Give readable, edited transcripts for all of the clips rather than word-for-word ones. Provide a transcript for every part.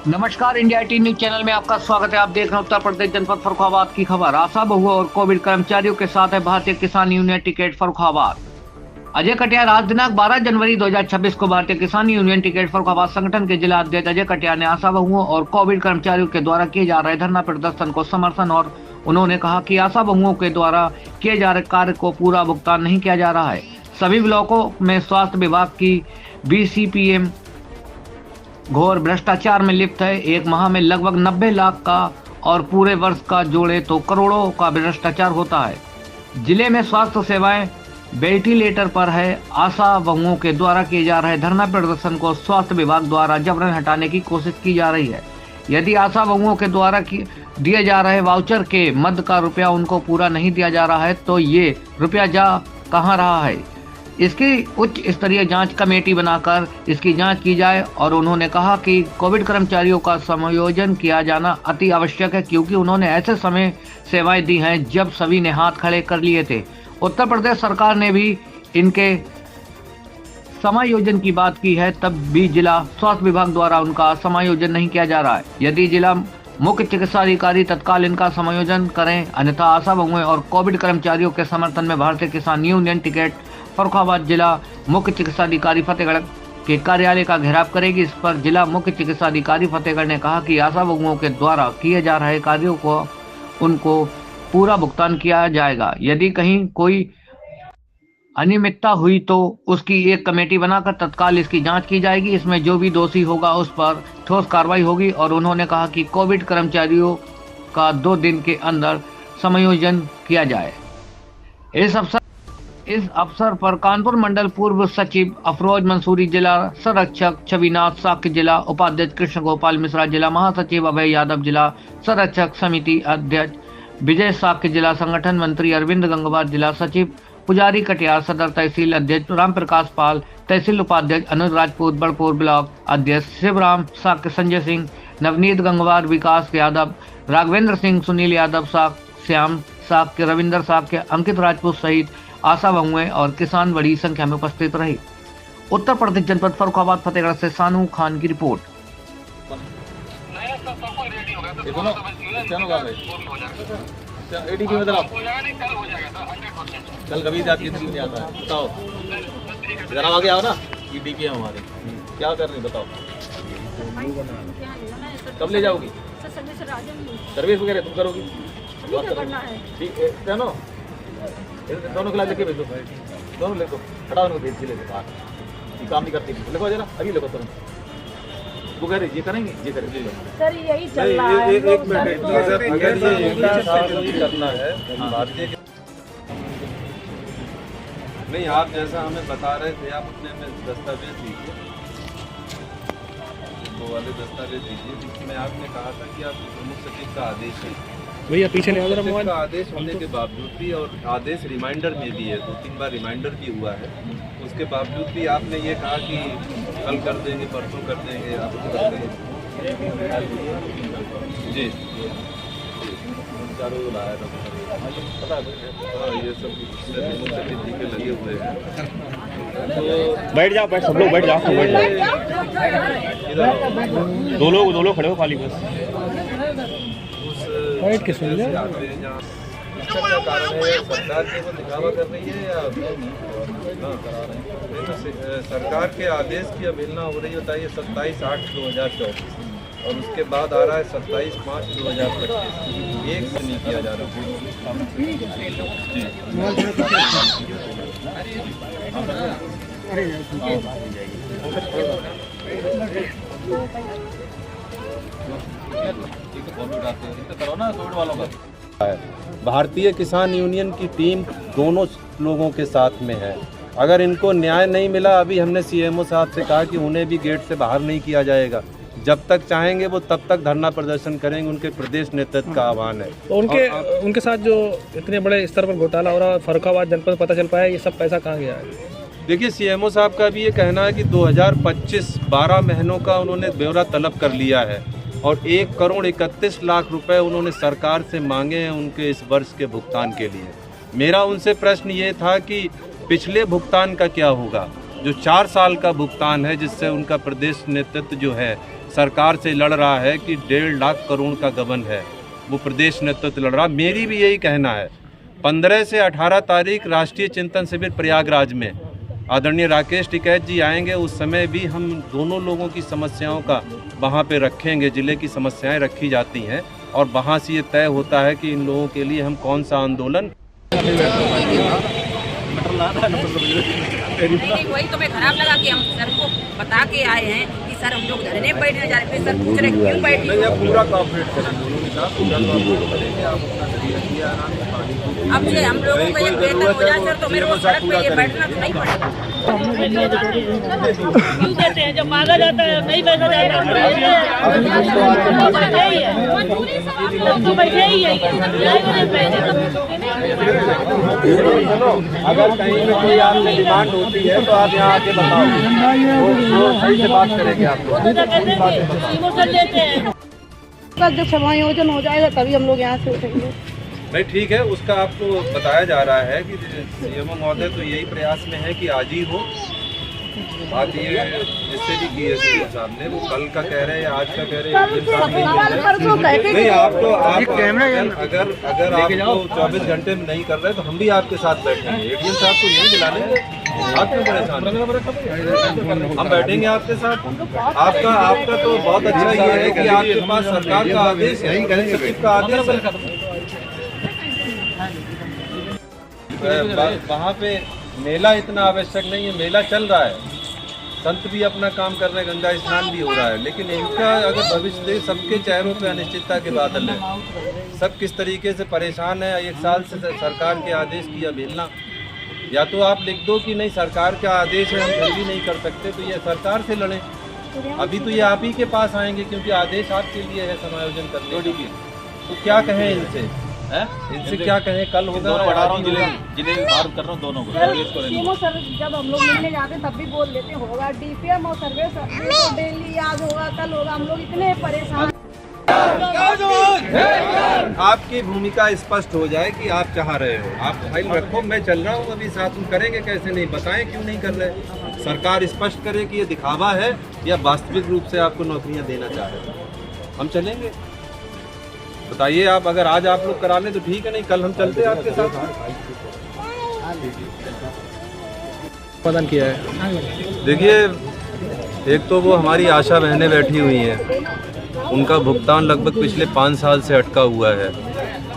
नमस्कार, India 18 news channel में आपका स्वागत है। आप देख रहे हैं उत्तर प्रदेश जनपद फर्रुखाबाद की खबर। आशा बहुओं और कोविड कर्मचारियों के साथ है भारतीय किसान यूनियन टिकैत फर्रुखाबाद। अजय कटियार आज दिनांक 12 जनवरी 2026 को भारतीय किसान यूनियन टिकैत फर्रुखाबाद संगठन के जिला अध्यक्ष अजय कटियार ने आशा बहुओं और कोविड कर्मचारियों के द्वारा किए जा रहे धरना प्रदर्शन को समर्थन और उन्होंने कहा कि आशा बहुओं के द्वारा किए जा रहे कार्य को पूरा भुगतान नहीं किया जा रहा है। सभी ब्लॉकों में स्वास्थ्य विभाग की BCPM घोर भ्रष्टाचार में लिप्त है। एक माह में लगभग 90 लाख का और पूरे वर्ष का जोड़े तो करोड़ों का भ्रष्टाचार होता है। जिले में स्वास्थ्य सेवाएं वेंटिलेटर पर है। आशा बहुओं के द्वारा किए जा रहे धरना प्रदर्शन को स्वास्थ्य विभाग द्वारा जबरन हटाने की कोशिश की जा रही है। यदि आशा बहुओं के द्वारा दिए जा रहे वाउचर के मद का रुपया उनको पूरा नहीं दिया जा रहा है तो ये रुपया जा कहाँ रहा है, इसकी उच्च स्तरीय जांच कमेटी बनाकर इसकी जांच की जाए। और उन्होंने कहा कि कोविड कर्मचारियों का समायोजन किया जाना अति आवश्यक है, क्योंकि उन्होंने ऐसे समय सेवाएं दी हैं जब सभी ने हाथ खड़े कर लिए थे। उत्तर प्रदेश सरकार ने भी इनके समायोजन की बात की है, तब भी जिला स्वास्थ्य विभाग द्वारा उनका समायोजन नहीं किया जा रहा है। यदि जिला मुख्य चिकित्सा अधिकारी तत्काल इनका समायोजन करें, अन्यथा आशा बहुओं और कोविड कर्मचारियों के समर्थन में भारतीय किसान यूनियन टिकैत फर्रुखाबाद जिला मुख्य चिकित्सा अधिकारी फतेहगढ़ के कार्यालय का घेराव करेगी। इस पर जिला मुख्य चिकित्सा अधिकारी फतेहगढ़ ने कहा कि आशा बहुओं के द्वारा किए जा रहे कार्यों को उनको पूरा भुगतान किया जाएगा। यदि कहीं कोई अनियमितता हुई तो उसकी एक कमेटी बनाकर तत्काल इसकी जांच की जाएगी। इसमें जो भी दोषी होगा उस पर ठोस कार्रवाई होगी। और उन्होंने कहा कि कोविड कर्मचारियों का 2 दिन के अंदर समायोजन किया जाए। इस अवसर पर कानपुर मंडल पूर्व सचिव अफरोज मंसूरी, जिला संरक्षक छविनाथ साक्य, जिला उपाध्यक्ष कृष्ण गोपाल मिश्रा, जिला महासचिव अभय यादव, जिला संरक्षक समिति अध्यक्ष विजय साक्य, जिला संगठन मंत्री अरविंद गंगवार, जिला सचिव पुजारी कटियार, सदर तहसील अध्यक्ष राम प्रकाश पाल, तहसील उपाध्यक्ष अनुज राजपूत, बड़पुर ब्लॉक अध्यक्ष शिवराम साक्य, संजय सिंह, नवनीत गंगवार, विकास यादव, राघवेंद्र सिंह, सुनील यादव साक्य, श्याम साक्य, रविंदर साक्य, अंकित राजपूत सहित आशा बहुएं और किसान बड़ी संख्या में उपस्थित रहे। उत्तर प्रदेश जनपद फर्रुखाबाद फतेहगढ़ से सानू खान की रिपोर्ट। कल कभी आपकी दिल में आता है, बताओ जरा आगे आओ ना। EDP है हमारे, क्या कर रही बताओ, कब ले जाओगी? सर्विस वगैरह तुम करोगी? ठीक है ना, दोनों क्लास लेके भेजो, दोनों लिखो, हटाओ उनको, भेज ले ये काम नहीं करती, लिखो जरा, अभी लिखो तुरंत। वो कह रही ये करेंगे, ये करेंगे सर, यही चल रहा है। एक मिनट, अगर ये करना है भारतीय नहीं, आप जैसा हमें बता रहे थे, आप अपने में दस्तावेज दीजिए, वो वाले दस्तावेज दीजिए जिसमें आपने कहा था कि आप प्रमुख सचिव का आदेश है। भैया पीछे नहीं आ रहा, आदेश होने के बावजूद भी, और आदेश रिमाइंडर में भी है, 2-3 बार रिमाइंडर भी हुआ है, उसके बावजूद भी आपने ये कहा कि कल कर देंगे, परसों कर देंगे, आप करते हैं जी चारों लाया था, पता है ये सब टीके लगे हुए हैं। तो बैठ जाओ, बैठ सब लोग बैठ जाओ, दो लोग खड़े हो खाली बस बैठ के सुन ले। क्या कारण है, सरकार की वो दिखावा कर रही है या सरकार के आदेश की अवहेलना हो रही होता है। ये 27/8/2024 और उसके बाद आ रहा है 27 मार्च 2025, एक से नहीं किया जा रहा। करो ना कोविड वालों का। भारतीय किसान यूनियन की टीम दोनों लोगों के साथ में है। अगर इनको न्याय नहीं मिला, अभी हमने CMO साहब से कहा कि उन्हें भी गेट से बाहर नहीं किया जाएगा। जब तक चाहेंगे वो तब तक धरना प्रदर्शन करेंगे, उनके प्रदेश नेतृत्व का आह्वान है। तो उनके साथ जो इतने बड़े स्तर पर घोटाला हो रहा है, फर्रुखाबाद जनपद पता चल पाया ये सब पैसा कहाँ गया है? देखिए, CMO साहब का भी ये कहना है कि 2025 12 महीनों का उन्होंने ब्यौरा तलब कर लिया है और 1,31,00,000 रुपए उन्होंने सरकार से मांगे हैं उनके इस वर्ष के भुगतान के लिए। मेरा उनसे प्रश्न ये था कि पिछले भुगतान का क्या होगा, जो 4 साल का भुगतान है, जिससे उनका प्रदेश नेतृत्व जो है सरकार से लड़ रहा है कि 1.5 लाख करोड़ का गबन है, वो प्रदेश नेतृत्व लड़ रहा। मेरी भी यही कहना है। 15 से 18 तारीख राष्ट्रीय चिंतन शिविर प्रयागराज में आदरणीय राकेश टिकैत जी आएंगे। उस समय भी हम दोनों लोगों की समस्याओं का वहाँ पे रखेंगे, जिले की समस्याएं रखी जाती हैं और वहाँ से ये तय होता है कि इन लोगों के लिए हम कौन सा आंदोलन। वही तो मैं खराब लगा कि हम सर को बता के आए हैं कि सर हम लोग धरने में बैठने जा रहे हैं। सर पूछ रहे क्यों बैठे? पूरा कॉपरेट करेंगे अब से हम लोगों को एक बेहतर हो जाए सर तो मेरे को सड़क पे ये बैठना तो नहीं पड़ेगा। क्यों देते हैं? जब मांगा जाता है नहीं पैसा जाता तो बैठे ही है। अगर कहीं में कोई आपसे डिमांड होती है तो आप यहाँ आके बताओ, वो सही से बात करेंगे आपको। जब समायोजन हो जाएगा तभी हम लोग यहाँ से उठेंगे। नहीं ठीक है, उसका आपको बताया जा रहा है कि सीएमओ महोदय तो यही प्रयास में है कि आज ही हो। बात ये जिससे भी की है सीएम साहब ने, वो कल का कह रहे हैं, आज का कह रहे हैं, नहीं आपको अगर आपको 24 घंटे में नहीं कर रहे तो हम भी आपके साथ बैठेंगे। एडीएम साहब को यही बुला लेंगे, आप क्यों परेशान? हम बैठेंगे आपके साथ। आपका तो बहुत अच्छा ये है कि आपके पास सरकार का आदेश है, सचिव का आदेश है। वहाँ पे मेला इतना आवश्यक नहीं है, मेला चल रहा है, संत भी अपना काम कर रहे हैं, गंगा स्नान भी हो रहा है, लेकिन इनका अगर भविष्य देख, सबके चेहरों पे अनिश्चितता के बादल है। सब किस तरीके से परेशान है। 1 साल से सरकार के आदेश की अवहेलना, या तो आप लिख दो कि नहीं सरकार का आदेश है, हम फिर भी नहीं कर सकते, तो ये सरकार से लड़ें। अभी तो ये आप ही के पास आएंगे क्योंकि आदेश आपके लिए है समायोजन करने के लिए। तो क्या कहें इनसे, इनसे क्या कहें? कल होगा, बढ़ा रहा हूँ, जिले बात कर रहा हूँ दोनों को। सर जब हम लोग मिलने जाते हैं तब भी बोल लेते होगा डीपीएम और सर्वे डेली आज होगा कल होगा। हम लोग इतने परेशान। आपकी भूमिका स्पष्ट हो जाए कि आप चाह रहे हो। आप फाइल रखो, मैं चल रहा हूँ, अभी साथ में करेंगे। कैसे नहीं बताएं, क्यों नहीं कर रहे? सरकार स्पष्ट करे कि ये दिखावा है या वास्तविक रूप से आपको नौकरियां देना चाह रहे हैं। हम चलेंगे, बताइए आप। अगर आज आप लोग करा लें तो ठीक है, नहीं कल हम चलते हैं आपके साथ। समाधान किया है। देखिए, एक तो वो हमारी आशा बहनें बैठी हुई हैं, उनका भुगतान लगभग पिछले 5 साल से अटका हुआ है।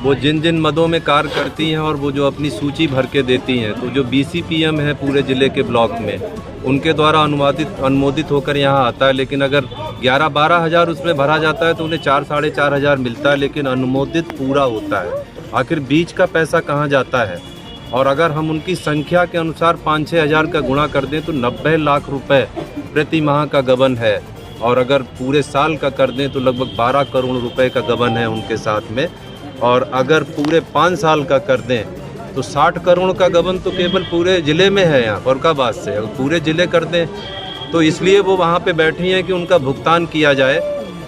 वो जिन जिन मदों में कार्य करती हैं और वो जो अपनी सूची भर के देती हैं, तो जो BCPM है पूरे ज़िले के ब्लॉक में, उनके द्वारा अनुमोदित होकर यहाँ आता है। लेकिन अगर 11-12 हज़ार उसमें भरा जाता है तो उन्हें 4-4.5 हज़ार मिलता है, लेकिन अनुमोदित पूरा होता है। आखिर बीच का पैसा कहाँ जाता है? और अगर हम उनकी संख्या के अनुसार 5-6 हज़ार का गुणा कर दें तो 90 लाख रुपए प्रति माह का गबन है। और अगर पूरे साल का कर दें तो लगभग 12 करोड़ रुपए का गबन है उनके साथ में। और अगर पूरे 5 साल का कर दें तो 60 करोड़ का गबन तो केवल पूरे ज़िले में है यहाँ फर्रुखाबाद से। अगर पूरे ज़िले कर दें तो इसलिए वो वहाँ पे बैठी हैं कि उनका भुगतान किया जाए।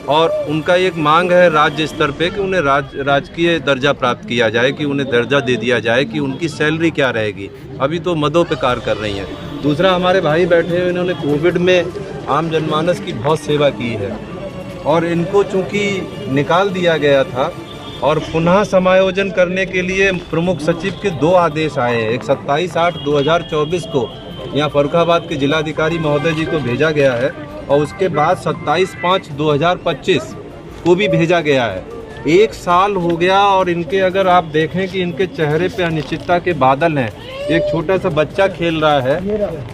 और उनका एक मांग है राज्य स्तर पे कि उन्हें राजकीय दर्जा प्राप्त किया जाए, कि उन्हें दर्जा दे दिया जाए, कि उनकी सैलरी क्या रहेगी। अभी तो मदों पे कार्य कर रही हैं। दूसरा, हमारे भाई बैठे हुए, इन्होंने कोविड में आम जनमानस की बहुत सेवा की है और इनको चूँकि निकाल दिया गया था और पुनः समायोजन करने के लिए प्रमुख सचिव के 2 आदेश आए हैं। एक 27/8/2024 को यहाँ फर्रुखाबाद के जिलाधिकारी महोदय जी को भेजा गया है और उसके बाद 27/5/2025 को भी भेजा गया है। 1 साल हो गया और इनके अगर आप देखें कि इनके चेहरे पे अनिश्चितता के बादल हैं। एक छोटा सा बच्चा खेल रहा है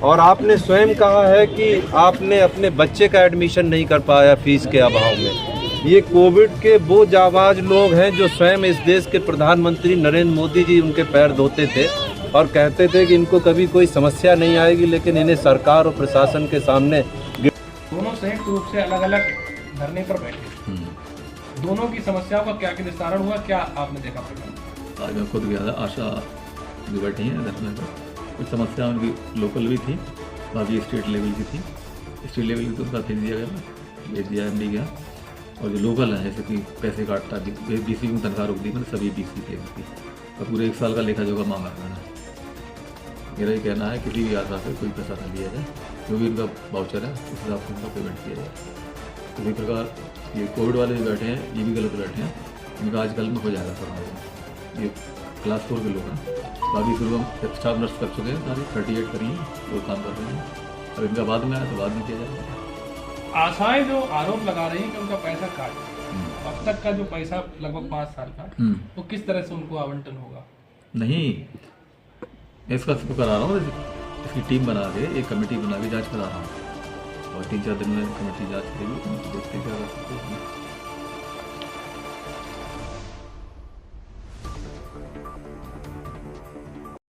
और आपने स्वयं कहा है कि आपने अपने बच्चे का एडमिशन नहीं कर पाया फीस के अभाव में। ये कोविड के वो जाबाज लोग हैं जो स्वयं इस देश के प्रधानमंत्री नरेंद्र मोदी जी उनके पैर धोते थे और कहते थे कि इनको कभी कोई समस्या नहीं आएगी, लेकिन इन्हें सरकार और प्रशासन के सामने दोनों संयुक्त रूप से अलग अलग धरने पर बैठे। दोनों की समस्याओं का क्या निस्तारण हुआ, क्या आपने देखा? आज मैं खुद गया था, आशा जो बैठी हैं धरने पर। कुछ समस्या उनकी लोकल भी थी, बाकी स्टेट लेवल की थी। स्टेट लेवल की तो उनका भेज दिया गया, भेज दिया एमडी गया। और जो लोकल है जैसे कि पैसे काटता, BC में तनख्वाह रोक दी, मैंने सभी BC पे की और पूरे 1 साल का लेखा जोखा मांगा मैंने। मेरा ये कहना है किसी भी आधार से कोई पैसा न लिया जाए, जो भी उनका वाउचर है उस हिसाब से उनका पेमेंट किया जाए। इसी प्रकार ये कोविड वाले जो बैठे हैं ये भी गलत बैठे हैं, इनका आजकल में हो जाएगा सर। ये क्लास 4 के लोग हैं, बाकी शुरू हम स्टाफ नर्स कर चुके हैं सारे 38 करिए वो काम कर रहे हैं। अब इनका बाद में आया तो बाद में किया जाएगा। आशाएं जो आरोप लगा रही हैं कि उनका पैसा काट, अब तक का जो पैसा लगभग 5 साल का, वो किस तरह से उनको आवंटन होगा? नहीं, इसका सबको करा रहा हूँ, इसकी टीम बना के एक कमेटी बना के जांच करा रहा हूँ और 3-4 दिन में कमेटी जांच करेगी, देखते क्या कर सकते हैं।